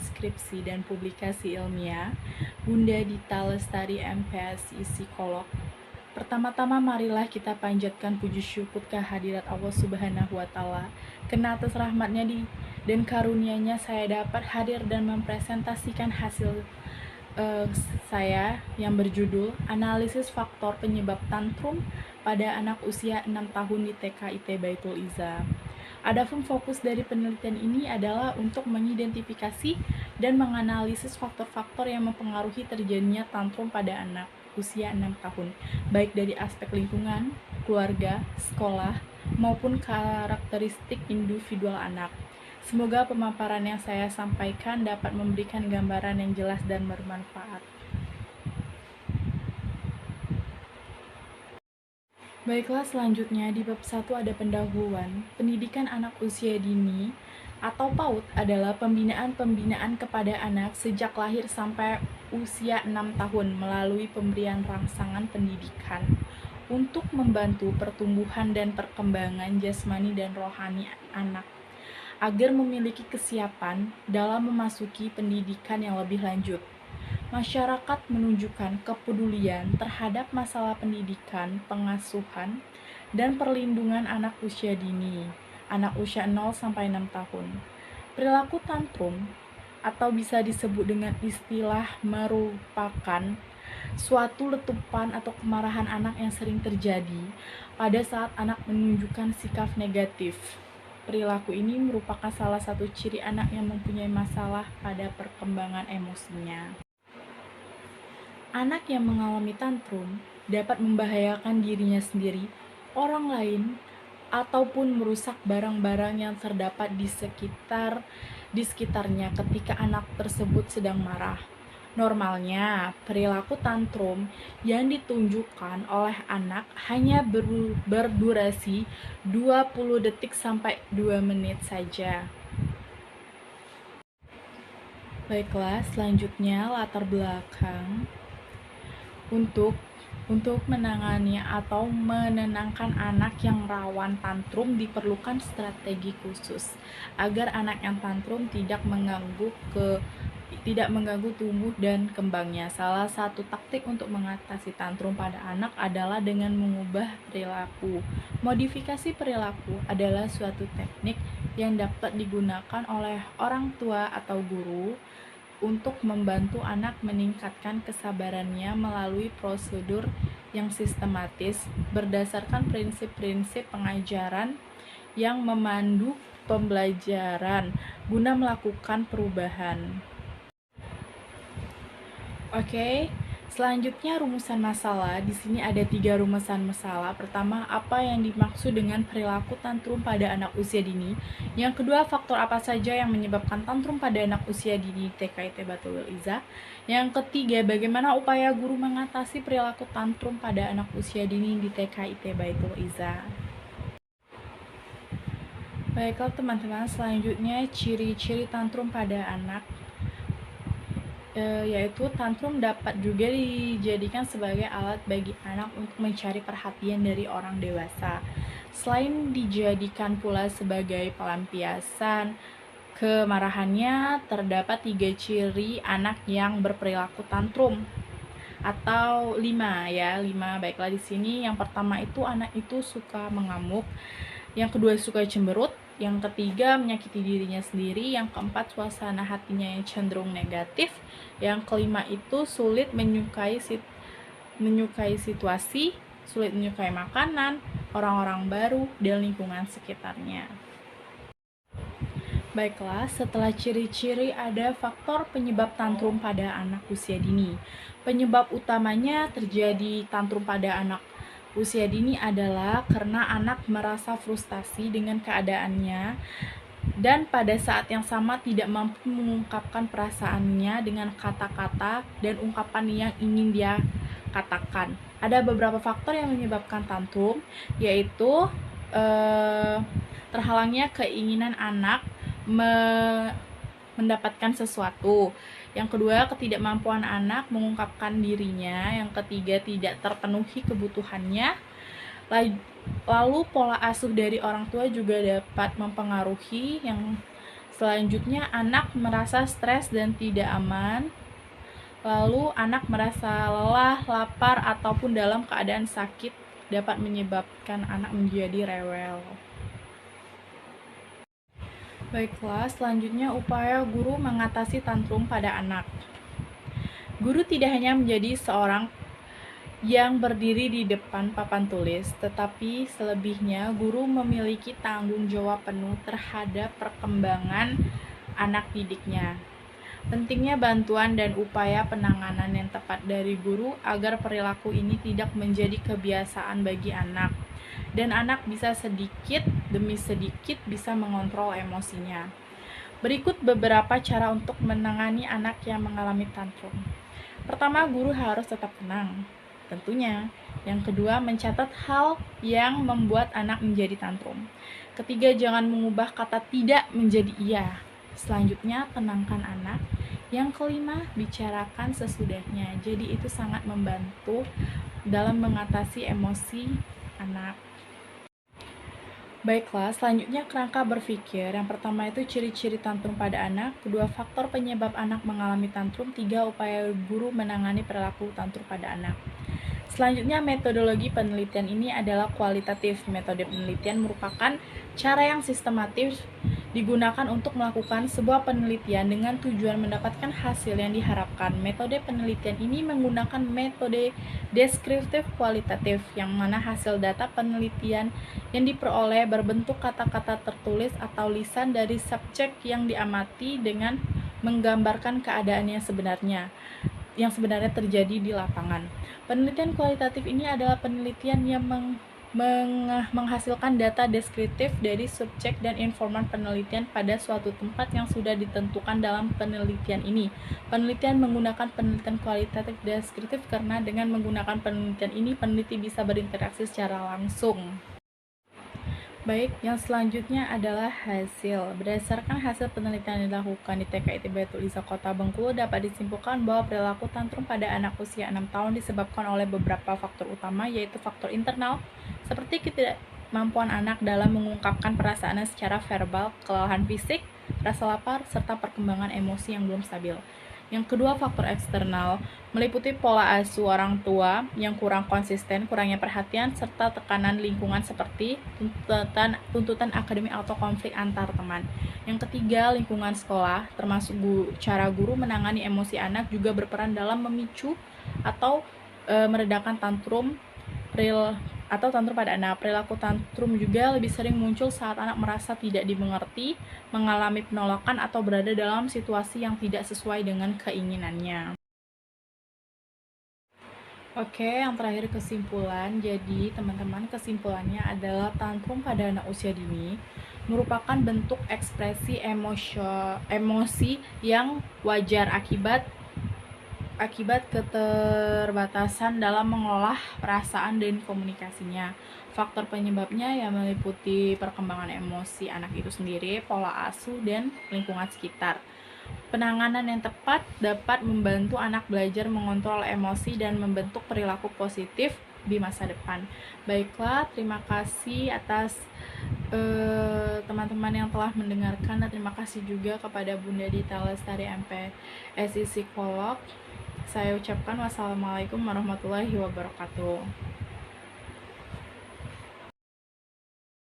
skripsi dan publikasi ilmiah, Bunda Dita Lestari MPSI Psikolog. Pertama-tama marilah kita panjatkan puji syukur kehadirat Allah Subhanahu wa Ta'ala, karena atas rahmatnya dan karunia-Nya saya dapat hadir dan mempresentasikan hasil saya yang berjudul Analisis Faktor Penyebab Tantrum pada Anak Usia 6 tahun di TK IT Baitul Izzah. Adapun fokus dari penelitian ini adalah untuk mengidentifikasi dan menganalisis faktor-faktor yang mempengaruhi terjadinya tantrum pada anak usia 6 tahun, baik dari aspek lingkungan, keluarga, sekolah, maupun karakteristik individual anak. Semoga pemaparan yang saya sampaikan dapat memberikan gambaran yang jelas dan bermanfaat. Baiklah, selanjutnya di bab 1 ada pendahuluan. Pendidikan anak usia dini atau PAUD adalah pembinaan kepada anak sejak lahir sampai usia 6 tahun melalui pemberian rangsangan pendidikan untuk membantu pertumbuhan dan perkembangan jasmani dan rohani anak agar memiliki kesiapan dalam memasuki pendidikan yang lebih lanjut. Masyarakat menunjukkan kepedulian terhadap masalah pendidikan, pengasuhan, dan perlindungan anak usia dini, anak usia 0 sampai 6 tahun. Perilaku tantrum atau bisa disebut dengan istilah merupakan suatu letupan atau kemarahan anak yang sering terjadi pada saat anak menunjukkan sikap negatif. Perilaku ini merupakan salah satu ciri anak yang mempunyai masalah pada perkembangan emosinya. Anak yang mengalami tantrum dapat membahayakan dirinya sendiri, orang lain, ataupun merusak barang-barang yang terdapat di sekitarnya ketika anak tersebut sedang marah. Normalnya, perilaku tantrum yang ditunjukkan oleh anak hanya berdurasi 20 detik sampai 2 menit saja. Baiklah, selanjutnya latar belakang untuk menangani atau menenangkan anak yang rawan tantrum diperlukan strategi khusus agar anak yang tantrum tidak mengganggu tumbuh dan kembangnya. Salah satu taktik untuk mengatasi tantrum pada anak adalah dengan mengubah perilaku. Modifikasi perilaku adalah suatu teknik yang dapat digunakan oleh orang tua atau guru untuk membantu anak meningkatkan kesabarannya melalui prosedur yang sistematis berdasarkan prinsip-prinsip pengajaran yang memandu pembelajaran guna melakukan perubahan. Oke, selanjutnya rumusan masalah. Di sini ada 3 rumusan masalah. Pertama, apa yang dimaksud dengan perilaku tantrum pada anak usia dini? Yang kedua, faktor apa saja yang menyebabkan tantrum pada anak usia dini TK IT Baitul Izzah? Yang ketiga, bagaimana upaya guru mengatasi perilaku tantrum pada anak usia dini di TK IT Baitul Izzah? Baiklah teman-teman, selanjutnya ciri-ciri tantrum pada anak, yaitu tantrum dapat juga dijadikan sebagai alat bagi anak untuk mencari perhatian dari orang dewasa. Selain dijadikan pula sebagai pelampiasan kemarahannya, terdapat 3 ciri anak yang berperilaku tantrum atau 5. Baiklah, di sini yang pertama itu anak itu suka mengamuk, yang kedua suka cemberut, yang ketiga menyakiti dirinya sendiri, yang keempat suasana hatinya yang cenderung negatif, yang kelima itu sulit menyukai situasi, sulit menyukai makanan, orang-orang baru, dan lingkungan sekitarnya. Baiklah, setelah ciri-ciri ada faktor penyebab tantrum pada anak usia dini. Penyebab utamanya terjadi tantrum pada anak usia dini adalah karena anak merasa frustasi dengan keadaannya dan pada saat yang sama tidak mampu mengungkapkan perasaannya dengan kata-kata dan ungkapan yang ingin dia katakan. Ada beberapa faktor yang menyebabkan tantrum, yaitu terhalangnya keinginan anak mendapatkan sesuatu. Yang kedua, ketidakmampuan anak mengungkapkan dirinya. Yang ketiga, tidak terpenuhi kebutuhannya. Lalu pola asuh dari orang tua juga dapat mempengaruhi. Yang Selanjutnya, anak merasa stres dan tidak aman. Lalu, anak merasa lelah, lapar, ataupun dalam keadaan sakit dapat menyebabkan anak menjadi rewel. Baiklah, selanjutnya upaya guru mengatasi tantrum pada anak. Guru tidak hanya menjadi seorang yang berdiri di depan papan tulis, tetapi selebihnya guru memiliki tanggung jawab penuh terhadap perkembangan anak didiknya. Pentingnya bantuan dan upaya penanganan yang tepat dari guru agar perilaku ini tidak menjadi kebiasaan bagi anak, dan anak bisa sedikit demi sedikit bisa mengontrol emosinya. Berikut beberapa cara untuk menangani anak yang mengalami tantrum. Pertama, guru harus tetap tenang, tentunya. Yang kedua, mencatat hal yang membuat anak menjadi tantrum. Ketiga, jangan mengubah kata tidak menjadi iya. Selanjutnya, tenangkan anak. Yang kelima, bicarakan sesudahnya. Jadi itu sangat membantu dalam mengatasi emosi anak. Baiklah, selanjutnya kerangka berpikir. Yang pertama itu ciri-ciri tantrum pada anak. Kedua, faktor penyebab anak mengalami tantrum. Tiga, upaya guru menangani perilaku tantrum pada anak. Selanjutnya, metodologi penelitian ini adalah kualitatif. Metode penelitian merupakan cara yang sistematis digunakan untuk melakukan sebuah penelitian dengan tujuan mendapatkan hasil yang diharapkan. Metode penelitian ini menggunakan metode deskriptif kualitatif, yang mana hasil data penelitian yang diperoleh berbentuk kata-kata tertulis atau lisan dari subjek yang diamati dengan menggambarkan keadaan yang sebenarnya terjadi di lapangan. Penelitian kualitatif ini adalah penelitian yang menghasilkan data deskriptif dari subjek dan informan penelitian pada suatu tempat yang sudah ditentukan dalam penelitian ini. Penelitian menggunakan penelitian kualitatif deskriptif karena dengan menggunakan penelitian ini, peneliti bisa berinteraksi secara langsung. Baik, yang selanjutnya adalah hasil. Berdasarkan hasil penelitian yang dilakukan di TKIT Baitul Izah Kota Bengkulu, dapat disimpulkan bahwa perilaku tantrum pada anak usia 6 tahun disebabkan oleh beberapa faktor utama, yaitu faktor internal, seperti ketidakmampuan anak dalam mengungkapkan perasaannya secara verbal, kelelahan fisik, rasa lapar, serta perkembangan emosi yang belum stabil. Yang kedua, faktor eksternal, meliputi pola asuh orang tua yang kurang konsisten, kurangnya perhatian, serta tekanan lingkungan seperti tuntutan akademik atau konflik antar teman. Yang ketiga, lingkungan sekolah, termasuk cara guru menangani emosi anak juga berperan dalam memicu atau meredakan tantrum pada anak. Perilaku tantrum juga lebih sering muncul saat anak merasa tidak dimengerti, mengalami penolakan, atau berada dalam situasi yang tidak sesuai dengan keinginannya. Oke, yang terakhir kesimpulan. Jadi, teman-teman, kesimpulannya adalah tantrum pada anak usia dini merupakan bentuk ekspresi emosi yang wajar akibat keterbatasan dalam mengolah perasaan dan komunikasinya. Faktor penyebabnya yang meliputi perkembangan emosi anak itu sendiri, pola asuh, dan lingkungan sekitar. Penanganan yang tepat dapat membantu anak belajar mengontrol emosi dan membentuk perilaku positif di masa depan. Baiklah, terima kasih atas teman-teman yang telah mendengarkan, dan terima kasih juga kepada Bunda Dita Lestari MPSI Psikolog. Saya ucapkan wassalamualaikum warahmatullahi wabarakatuh.